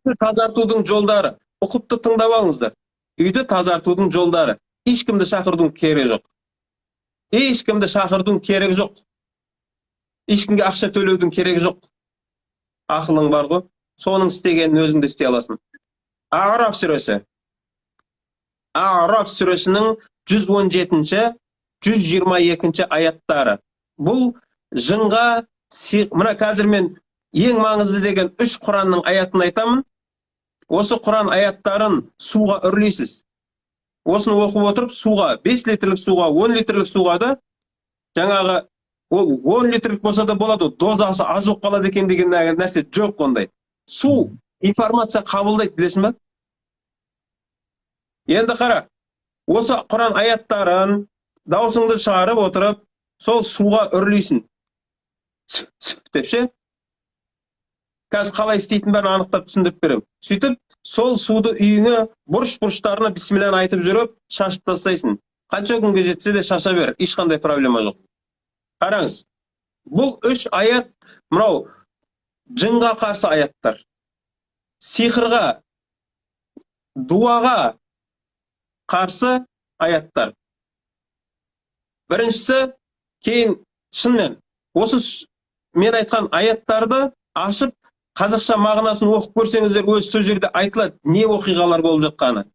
Үйді тазартудың жолдары. Ұқыпты тыңдап алыңыздар. Үйді тазартудың жолдары. Ешкімді шақырудың керегі жоқ. Ешкімді шақырудың керегі жоқ. Ешкімге ақша төлеудің керегі жоқ. Ақылың бар ғой. Соның істегенін өзің де істей аласың. А'раф сүресі. А'раф сүресінің 117-ші, 122-ші аяттары. Бұл жынға, мына қазір мен ең маңызды деген 3 Құранның аятын айтамын. Осы Құран аяттарын суға үрлейсіз. Осыны оқып отырып, суға, 5 литрлік суға, 10 литрлік суға да, жаңағы, ол 10 литрлік болса да болады, дозасы аз болып қалады екен деген нәрсе жоқ ондай. Су информация қабылдайды, білесің бе? Енді қара, осы Құран аяттарын даусыңды шығарып отырып, сол суға үрлейсің. Деп ше? Қазір қалай істейтін бәрін анықтап түсіндіріп беремін. Сөйтіп, сол суды үйіңе бұрыш-бұрыштарына бисмилланы айтып жүріп, шашып тастайсың. Қанша күнге жетсе де шаша бер, ешқандай проблема жоқ. Қараңыз, бұл 3 аят, мынау жынға қарсы аяттар. Сиқырға, дуаға қарсы аяттар. Біріншісі, кейін шынымен, осы мен айтқан аяттарды ашып, қазақша мағынасын оқып көрсеңіздер, өз сол жерде айтылады, не оқиғалар болып жатқаны.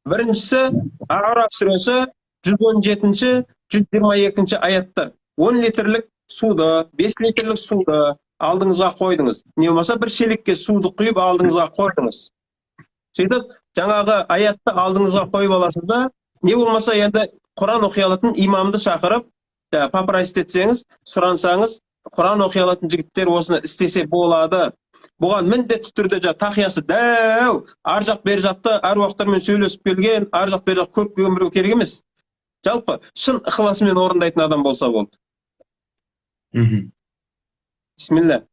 Біріншісі, А'раф сүресі 117-ші, 122-ші аяттар. 10 литрлік суды, 5 литрлік суды алдыңызға қойдыңыз. Не болмаса бір шелекке суды құйып алдыңызға қойдыңыз. Сөйтіп, жаңағы аятты алдыңызға қойып аласыз да, не болмаса енді Құран оқи алатын имамды шақырып, попросить етсеңіз, сұрансаңыз, Құран оқи алатын жігіттер осыны істесе болады. Бұған міндетті түрде тақиясы дәу, ар жақ бер жақты әруақтармен сөйлесіп келген, ар жақ бер жақ көп көміру керек емес. Жалпы шын ықыласымен орындайтын адам болса болды. Бисмилlah.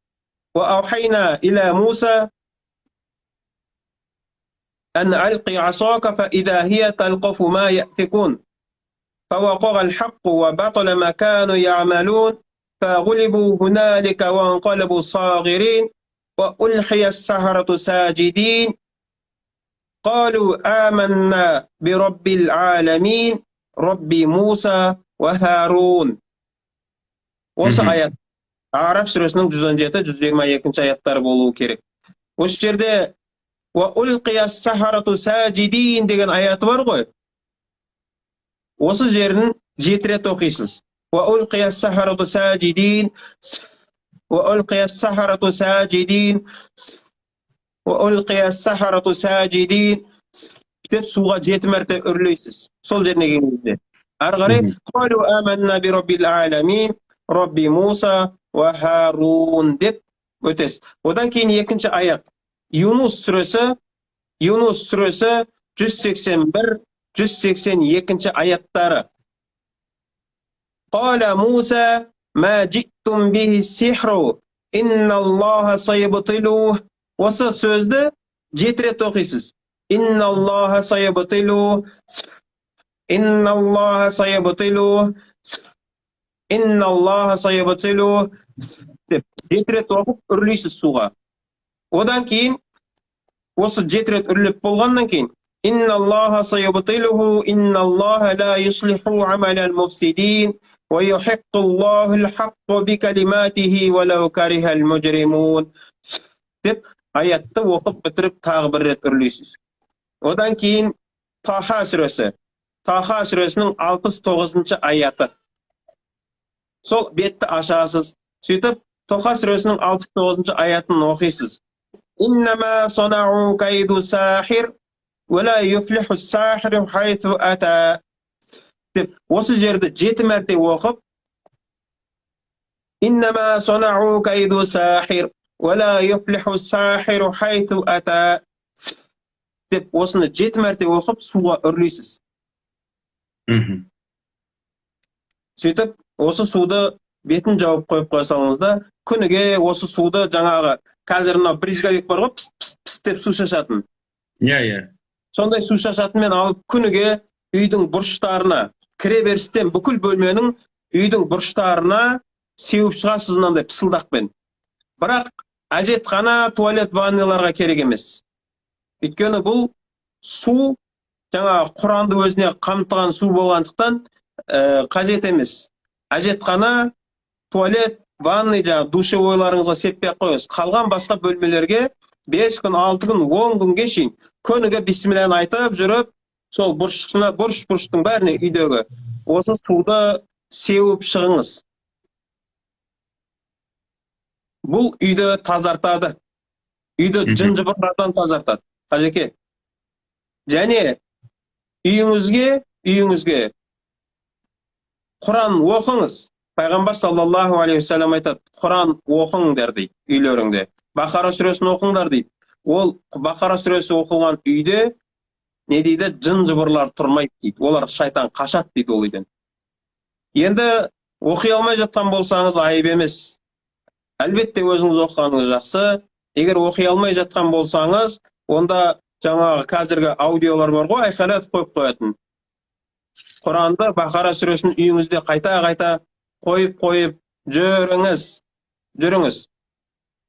Ва аухайна иля Муса أن ألقي عصاك فإذا هي تلقف ما يأفكون فوقع الحق وبطل ما كانوا يعملون فغلبوا هنالك وانقلبوا صاغرين وألقي السحرة ساجدين قالوا آمنا برب العالمين رب موسى وهارون. Осы аят А'раф сүресінің 117-122 аяттары болуы керек. Осы жерде وَأُلْقِيَ السَّحَرَةُ سَاجِدِينَ деген аяты бар ғой. Осы жерін 7 рет оқисыз. وَأُلْقِيَ السَّحَرَةُ سَاجِدِينَ وَأُلْقِيَ السَّحَرَةُ سَاجِدِينَ وَأُلْقِيَ السَّحَرَةُ سَاجِدِينَ деп суға 7 мәрте үрлейсіз. Сол жеріне келгенде. Ары қарай قَالُوا آمَنَّا بِرَبِّ الْعَالَمِينَ رَبِّ مُوسَى وَهَارُونَ деп өтесіз. Одан кейін екінші аят. Юнус сүресі 181-182 аяттары. Қала Муса ма життум бихи сихру инналлаха сайбтилу. Осы сөзді 7 рет оқисыз. Инналлаха сайбтилу инналлаха сайбтилу инналлаха сайбтилу деп 7 рет оқып үрлейсіз суға. Одан кейін осы 7 рет үрлеп болғаннан кейін инналлаха сайбтилуху инналлаха ла юслиху амалал муфсидин ва юхиqqullahu al-haqqa би калиматихи валау карихал мужримун деп аятты оқып бітіріп тағы бір рет үрлейсіз. Одан кейін Таха сүресінің 69-шы аяты. Сол бетті ашасыз. Сөйтіп Таха сүресінің 69-шы аятын оқисыз. إنما صنعوا كيد ساحر ولا يفلح الساحر حيث أتى. Осы жерді 7 мәрте оқып إنما صنعوا كيد ساحر ولا يفلح الساحر حيث أتى деп осыны 7 мәрте оқып суға үрлейсіз. Сөйтіп осы суды бетін жауып қойып қойсаңызда, күніге осы суды жаңағы қазір мына бризгалик бар ғой, піс деп су шашатын. Сондай су шашатынмен алып күніге үйдің бұрыштарына, кіреберістен бүкіл бөлменің үйдің бұрыштарына сеуіп шығасыз мынандай пысылдақпен. Бірақ әжетхана, туалет, ванналарға керек емес. Өйткені бұл су жаңа Құранды өзіне қамтыған су болғандықтан қажет емес. Әжетхана, туалет, ванный, жаңа душевойларыңызға сеппей қойыңыз. Қалған басқа бөлмелерге 5 күн, 6 күн, 10 күнге шейін күніге бисмиллахын айтып жүріп, сол бұрыш-бұрыштың бәріне үйдегі осы суды сеуіп шығыңыз. Бұл үйді тазартады. Үйді жын-жыбырлардан тазартады. Қажеке. Және үйіңізге Құран оқыңыз. Пайғамбар саллаллаху алейхи вассалам айтады, Құран оқыңдар дейді, үйлеріңде. Бақара сүресін оқыңдар дейді. Ол Бақара сүресі оқылған үйде не дейді? Жын-жыбырлар тұрмайды дейді. Олар шайтан қашады дейді ол үйден. Енді оқи алмай жатқан болсаңыз айып емес. Әлбетте өзіңіз оқығаныңыз жақсы. Егер оқи алмай жатқан болсаңыз, онда жаңағы қазіргі аудиолар бар ғой, айқайлатып қойып қоятын. Құранды, Бақара сүресін үйіңізде қайта-қайта қойып жүріңіз.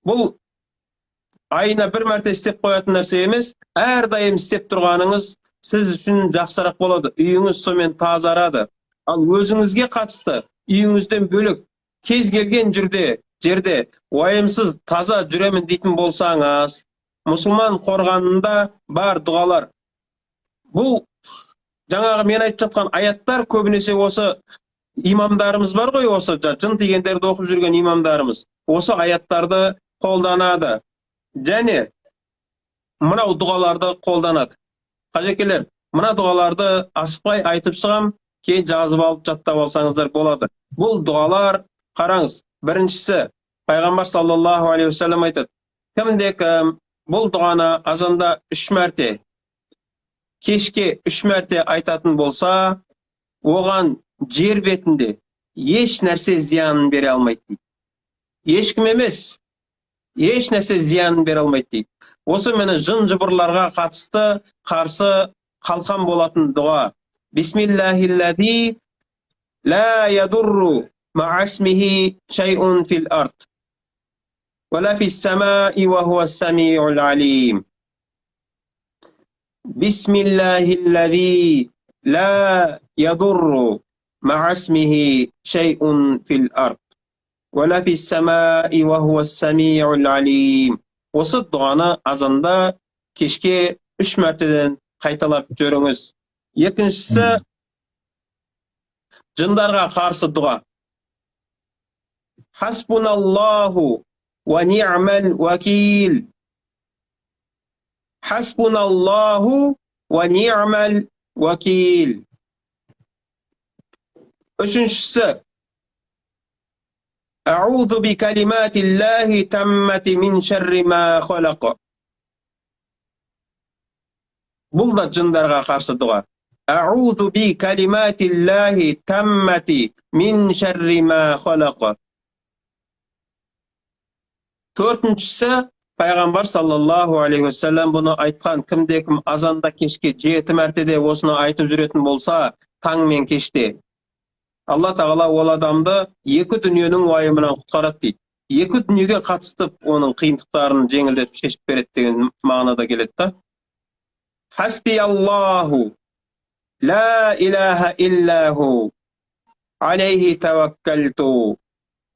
Бұл айына бір мәрте істеп қоятын нәрсе емес, әрдайым істеп тұрғаныңыз сіз үшін жақсырақ болады. Үйіңіз сонымен тазарады. Ал өзіңізге қатысты үйіңізден бөлек кез келген жерде уайымсыз таза жүремін дейтін болсаңыз, мұсылман қорғанында бар дұғалар. Бұл жаңағы мен айтып жатқан аяттар көбінесе осы имамдарымыз бар ғой, осы жын тигендерді оқып жүрген имамдарымыз осы аяттарды қолданады. Және мынау дұғаларды қолданады. Қажекелер, мына дұғаларды асықпай айтып шығам, кейін жазып алып жаттап алсаңыздар болады. Бұл дұғалар, қараңыз, біріншісі Пайғамбар саллаллаху алейхи вассалам айтады, кім бұл дұғаны азанда 3 мәрте, кешке 3 мәрте айтатын болса, оған жер бетінде еш нәрсе зиянын бере алмайды дейді. Ешкім емес, еш нәрсе зиянын бере алмайды дейді. Осы мені жын-жыбырларға қатысты қарсы қалқан болатын дұға. Бисмиллахиллади ла ядурру ма'асмихи шай'ун фил ард ولا في السماء وهو السميع العليم. بسم الله الذي لا يضر مع اسمه شيء في الأرض ولا في السماء وهو السميع العليم. Осы дұғаны азанда кешке 3 мәртеден қайталап жүріңіз. Екіншісі жындарға қарсы дұға. Хасбуналлаху ва ни'мал вакил. Хасбуналлаху ва ни'мал вакил. Үшіншісі А'удhu би калиматиллахи таммати мин шарри ма халақ. Бұл да жындарға қарсы дұға. А'удhu би калиматиллахи таммати мин шарри ма халақ. Төртіншісі Пайғамбар саллаллаху алейхи вассалам бұны айтқан, кімде-кім азанда кешке 7 мәртеде осыны айтып жүретін болса, таң мен кеште, Алла тағала ол адамды 2 дүниенің уайымынан құтқарады дейді. 2 дүниеге қатысты оның қиындықтарын жеңілдетіп шешіп береді деген мағынада келеді да. Хасби Аллаху ла илаха иллаху алейхи таваккалту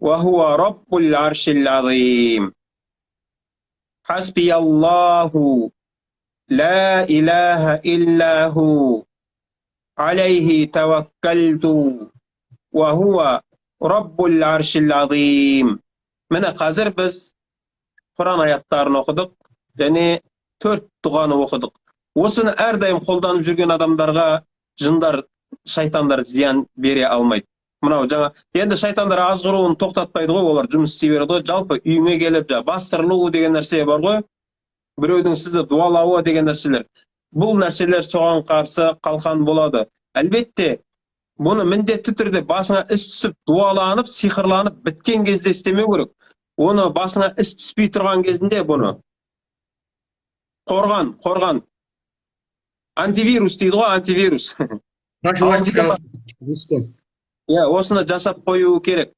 ва хуа раббул аршил азим. Хасби Аллаху ла илаха иллаху алейхи таваккалту ва хуа раббул аршил азим. Міне қазір біз Құран аяттарын оқыдық, және 4 дұғаны оқыдық. Осыны әрдайым қолданып жүрген адамдарға жындар, шайтандар зиян бере алмайды. Мынау жаңа, енді шайтандар азғыруын тоқтатпайды ғой, олар жұмыс істей береді ғой. Жалпы үйіңе келіп, бастырылуы деген нәрсе бар ғой. Біреудің сізді дуалауы деген нәрселер. Бұл нәрселер соған қарсы қалқан болады. Әлбетте, бұны міндетті түрде басыңа іс түсіп, дуаланып, сиқырланып, біткен кезде істемеу керек. Оны басыңа іс түспей тұрған кезінде бұны қорған. Антивирус дейді ғой, антивирус. Профилактикалық. Осыны жасап қою керек.